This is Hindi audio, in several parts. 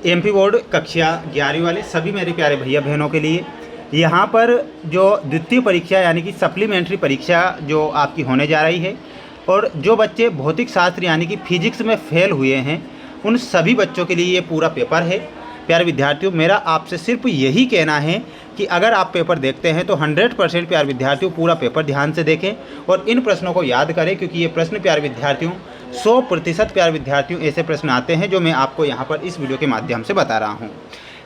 एमपी बोर्ड कक्षा 11वीं वाले सभी मेरे प्यारे भैया बहनों के लिए यहाँ पर जो द्वितीय परीक्षा यानी कि सप्लीमेंट्री परीक्षा जो आपकी होने जा रही है, और जो बच्चे भौतिक शास्त्र यानी कि फिजिक्स में फेल हुए हैं उन सभी बच्चों के लिए ये पूरा पेपर है। प्यारे विद्यार्थियों, मेरा आपसे सिर्फ यही कहना है कि अगर आप पेपर देखते हैं तो 100% प्यारे विद्यार्थियों पूरा पेपर ध्यान से देखें और इन प्रश्नों को याद करें, क्योंकि ये प्रश्न प्यारे विद्यार्थियों 100% प्यारे विद्यार्थियों ऐसे प्रश्न आते हैं जो मैं आपको यहाँ पर इस वीडियो के माध्यम से बता रहा हूँ।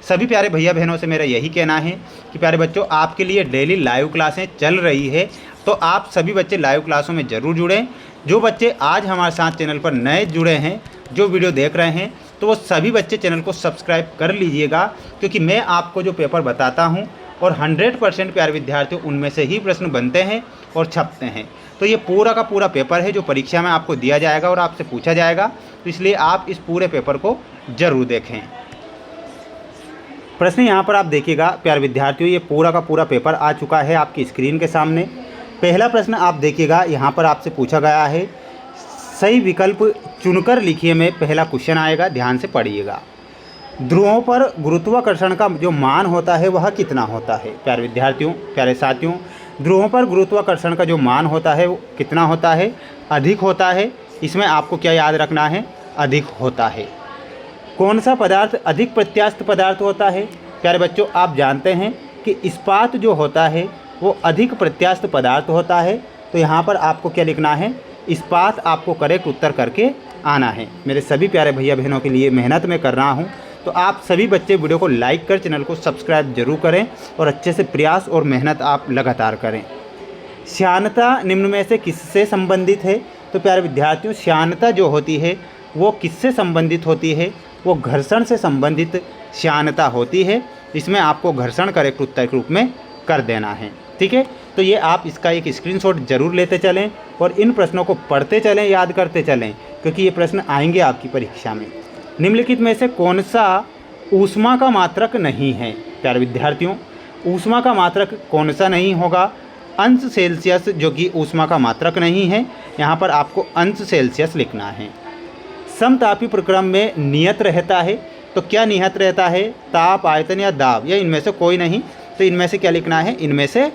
सभी प्यारे भैया बहनों से मेरा यही कहना है कि प्यारे बच्चों, आपके लिए डेली लाइव क्लासें चल रही है, तो आप सभी बच्चे लाइव क्लासों में ज़रूर जुड़ें। जो बच्चे आज हमारे साथ चैनल पर नए जुड़े हैं, जो वीडियो देख रहे हैं, तो वो सभी बच्चे चैनल को सब्सक्राइब कर लीजिएगा, क्योंकि मैं आपको जो पेपर बताता हूँ और 100% प्यारे विद्यार्थियों उनमें से ही प्रश्न बनते हैं और छपते हैं। तो ये पूरा का पूरा पेपर है जो परीक्षा में आपको दिया जाएगा और आपसे पूछा जाएगा, तो इसलिए आप इस पूरे पेपर को ज़रूर देखें। प्रश्न यहाँ पर आप देखिएगा प्यारे विद्यार्थियों, ये पूरा का पूरा पेपर आ चुका है आपकी स्क्रीन के सामने। पहला प्रश्न आप देखिएगा, यहाँ पर आपसे पूछा गया है सही विकल्प चुनकर लिखिए में पहला क्वेश्चन आएगा, ध्यान से पढ़िएगा। ध्रुवों पर गुरुत्वाकर्षण का जो मान होता है वह कितना होता है? प्यारे विद्यार्थियों, प्यारे साथियों, ध्रुवों पर गुरुत्वाकर्षण का जो मान होता है वो कितना होता है? अधिक होता है। इसमें आपको क्या याद रखना है? अधिक होता है। कौन सा पदार्थ अधिक प्रत्यास्थ पदार्थ होता है? प्यारे बच्चों, आप जानते हैं कि इस्पात जो होता है वो अधिक प्रत्यास्थ पदार्थ होता है। तो यहाँ पर आपको क्या लिखना है? इस्पात आपको करेक्ट उत्तर करके आना है। मेरे सभी प्यारे भैया बहनों के लिए मेहनत मैं कर रहा हूँ, तो आप सभी बच्चे वीडियो को लाइक कर चैनल को सब्सक्राइब जरूर करें और अच्छे से प्रयास और मेहनत आप लगातार करें। श्यानता निम्न में से किससे संबंधित है? तो प्यारे विद्यार्थियों, श्यानता जो होती है वो किससे संबंधित होती है? वो घर्षण से संबंधित श्यानता होती है। इसमें आपको घर्षण करेक्ट उत्तर के रूप में कर देना है, ठीक है। तो ये आप इसका एक स्क्रीनशॉट जरूर लेते चलें और इन प्रश्नों को पढ़ते चलें, याद करते चलें, क्योंकि ये प्रश्न आएंगे आपकी परीक्षा में। निम्नलिखित में से कौन सा ऊष्मा का मात्रक नहीं है? प्यारे विद्यार्थियों, ऊष्मा का मात्रक कौन सा नहीं होगा? अंश सेल्सियस जो कि ऊष्मा का मात्रक नहीं है, यहाँ पर आपको अंश सेल्सियस लिखना है। समतापी प्रक्रम में नियत रहता है, तो क्या नियत रहता है? ताप, आयतन या दाब, या इनमें से कोई नहीं। तो इनमें से क्या लिखना है? इनमें से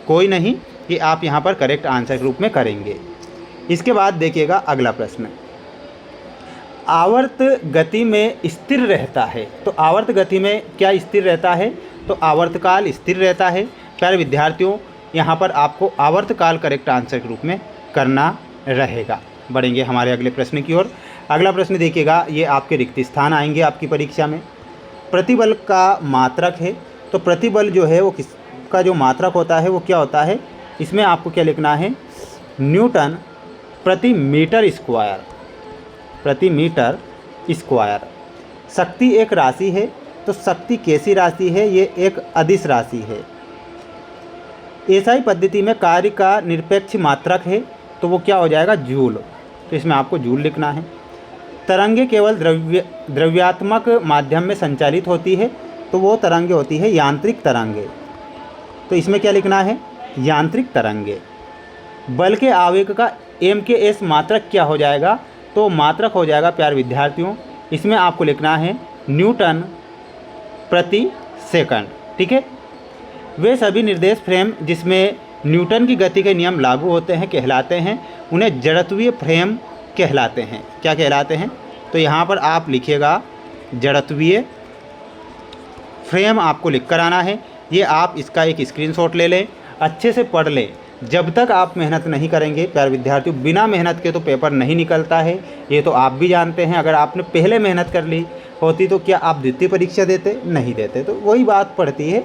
कोई नहीं। ये आप यहाँ पर करेक्ट आंसर के रूप में करेंगे। इसके बाद देखिएगा अगला प्रश्न, आवर्त गति में स्थिर रहता है। तो आवर्त गति में क्या स्थिर रहता है? तो आवर्तकाल स्थिर रहता है। प्यारे विद्यार्थियों, यहाँ पर आपको आवर्तकाल करेक्ट आंसर के रूप में करना रहेगा। बढ़ेंगे हमारे अगले प्रश्न की ओर। अगला प्रश्न देखिएगा, ये आपके रिक्त स्थान आएंगे आपकी परीक्षा में। प्रतिबल का मात्रक है, तो प्रतिबल जो है वो किसका जो मात्रक होता है वो क्या होता है? इसमें आपको क्या लिखना है? न्यूटन प्रति मीटर स्क्वायर, प्रति मीटर स्क्वायर। शक्ति एक राशि है, तो शक्ति कैसी राशि है? ये एक अदिश राशि है। एसआई पद्धति में कार्य का निरपेक्ष मात्रक है, तो वो क्या हो जाएगा? जूल। तो इसमें आपको जूल लिखना है। तरंगे केवल द्रव्यात्मक माध्यम में संचालित होती है, तो वो तरंगे होती है यांत्रिक तरंगे। तो इसमें क्या लिखना है? यांत्रिक तरंगे। बल के आवेग का MKS मात्रक क्या हो जाएगा? तो मात्रक हो जाएगा प्यारे विद्यार्थियों, इसमें आपको लिखना है न्यूटन प्रति सेकंड, ठीक है। वे सभी निर्देश फ्रेम जिसमें न्यूटन की गति के नियम लागू होते हैं कहलाते हैं, उन्हें जड़त्वीय फ्रेम कहलाते हैं। क्या कहलाते हैं? तो यहाँ पर आप लिखिएगा जड़त्वीय फ्रेम, आपको लिख कर आना है। ये आप इसका एक स्क्रीनशॉट ले लें, अच्छे से पढ़ लें। जब तक आप मेहनत नहीं करेंगे प्यारे विद्यार्थियों, बिना मेहनत के तो पेपर नहीं निकलता है, ये तो आप भी जानते हैं। अगर आपने पहले मेहनत कर ली होती तो क्या आप द्वितीय परीक्षा देते? नहीं देते। तो वही बात पड़ती है,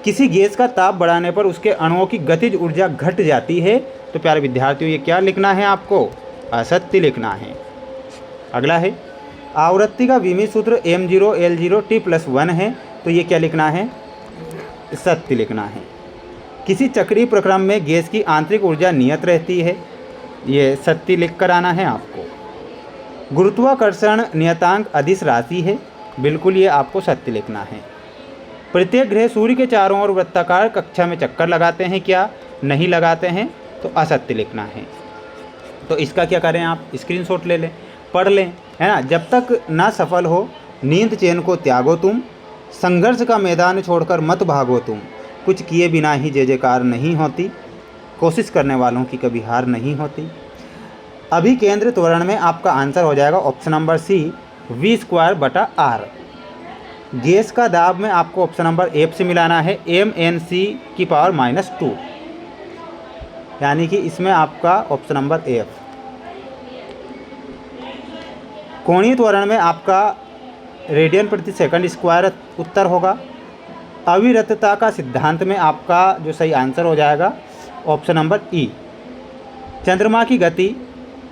किसी गैस का ताप बढ़ाने पर उसके अणुओं की गतिज ऊर्जा घट जाती है। तो प्यारे विद्यार्थियों, ये क्या लिखना है आपको? असत्य लिखना है। अगला है, आवृत्ति का विमीय सूत्र m0 l0 t+1 है, तो ये क्या लिखना है? सत्य लिखना है। किसी चक्रीय प्रक्रम में गैस की आंतरिक ऊर्जा नियत रहती है, ये सत्य लिख कर आना है आपको। गुरुत्वाकर्षण नियतांक अदिश राशि है, बिल्कुल ये आपको सत्य लिखना है। प्रत्येक ग्रह सूर्य के चारों ओर वृत्ताकार कक्षा में चक्कर लगाते हैं, क्या नहीं लगाते हैं? तो असत्य लिखना है। तो इसका क्या करें? आप स्क्रीनशॉट ले लें, पढ़ लें, है ना। जब तक ना सफल हो नींद चैन को त्यागो तुम, संघर्ष का मैदान छोड़कर मत भागो तुम, कुछ किए बिना ही जय जयकार नहीं होती, कोशिश करने वालों की कभी हार नहीं होती। अभिकेंद्र त्वरण में आपका आंसर हो जाएगा option number C, V²/R। Gas का दाब में आपको ऑप्शन नंबर एफ से मिलाना है, MnC⁻², यानी कि इसमें आपका ऑप्शन नंबर एफ। कोणीय त्वरण में आपका रेडियन प्रति सेकंड स्क्वायर उत्तर होगा। अविरतता का सिद्धांत में आपका जो सही आंसर हो जाएगा ऑप्शन नंबर ई। चंद्रमा की गति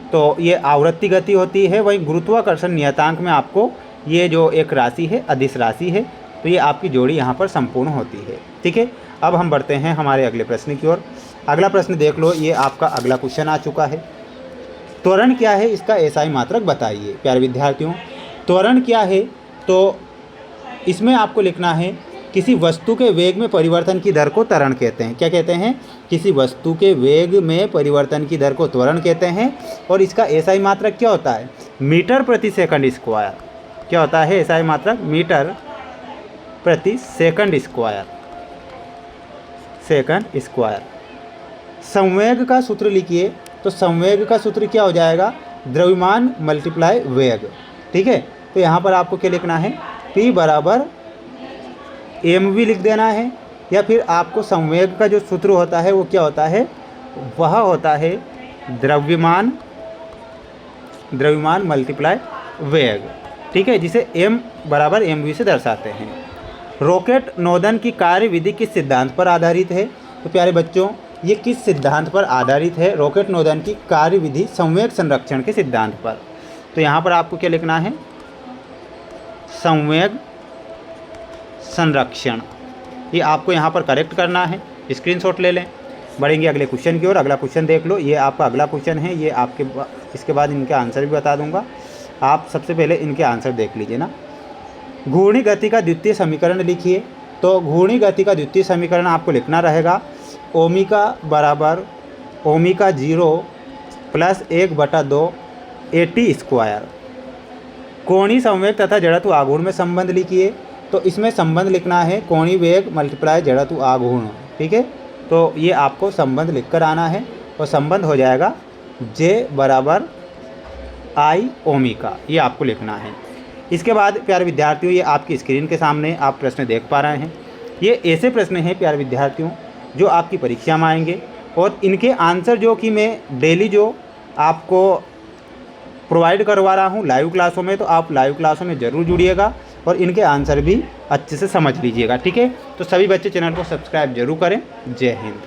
तो ये आवृत्ति गति होती है, वहीं गुरुत्वाकर्षण नियतांक में आपको ये जो एक राशि है अदिश राशि है, तो ये आपकी जोड़ी यहाँ पर संपूर्ण होती है। ठीक है, अब हम बढ़ते हैं हमारे अगले प्रश्न की ओर। अगला प्रश्न देख लो, ये आपका अगला क्वेश्चन आ चुका है। त्वरण क्या है, इसका एसआई मात्रक बताइए। प्यारे विद्यार्थियों, त्वरण क्या है, तो इसमें आपको लिखना है किसी वस्तु के वेग में परिवर्तन की दर को त्वरण कहते हैं। क्या कहते हैं? किसी वस्तु के वेग में परिवर्तन की दर को त्वरण कहते हैं। और इसका एसआई मात्रक क्या होता है? मीटर प्रति सेकंड स्क्वायर। क्या होता है एसआई मात्रक? मीटर प्रति सेकंड स्क्वायर। संवेग का सूत्र लिखिए, तो संवेग का सूत्र क्या हो जाएगा? द्रव्यमान मल्टीप्लाई वेग। ठीक है, तो यहाँ पर आपको क्या लिखना है? P बराबर mv लिख देना है, या फिर आपको संवेग का जो सूत्र होता है वो क्या होता है? वह होता है द्रव्यमान मल्टीप्लाई वेग। ठीक है, जिसे m बराबर mv से दर्शाते हैं। रॉकेट नोदन की कार्य विधि किस सिद्धांत पर आधारित है? तो प्यारे बच्चों, ये किस सिद्धांत पर आधारित है? रॉकेट नोदन की कार्य विधि संवेग संरक्षण के सिद्धांत पर। तो यहाँ पर आपको क्या लिखना है? संवेग संरक्षण। ये आपको यहाँ पर करेक्ट करना है, स्क्रीनशॉट ले लें। बढ़ेंगे अगले क्वेश्चन की ओर। अगला क्वेश्चन देख लो, ये आपका अगला क्वेश्चन है। ये आपके इसके बाद इनके आंसर भी बता दूंगा। आप सबसे पहले इनके आंसर देख लीजिए ना। घूर्णी गति का द्वितीय समीकरण लिखिए। तो घूर्णी गति का द्वितीय समीकरण आपको लिखना रहेगा ओमिका बराबर ओमिका 0 प्लस 1/2 AT²। कोणीय संवेग तथा जड़त्व आघूर्ण में संबंध लिखिए। तो इसमें संबंध लिखना है कोणीय वेग मल्टीप्लाई जड़त्व आघूर्ण। ठीक है, तो ये आपको संबंध लिखकर आना है, और संबंध हो जाएगा J बराबर I ओमिका, ये आपको लिखना है। इसके बाद प्यारे विद्यार्थियों, ये आपकी स्क्रीन के सामने आप प्रश्न देख पा रहे हैं। ये ऐसे प्रश्न हैं प्यारे विद्यार्थियों जो आपकी परीक्षा में आएंगे, और इनके आंसर जो कि मैं डेली जो आपको प्रोवाइड करवा रहा हूँ लाइव क्लासों में, तो आप लाइव क्लासों में ज़रूर जुड़िएगा और इनके आंसर भी अच्छे से समझ लीजिएगा। ठीक है, तो सभी बच्चे चैनल को सब्सक्राइब जरूर करें। जय हिंद।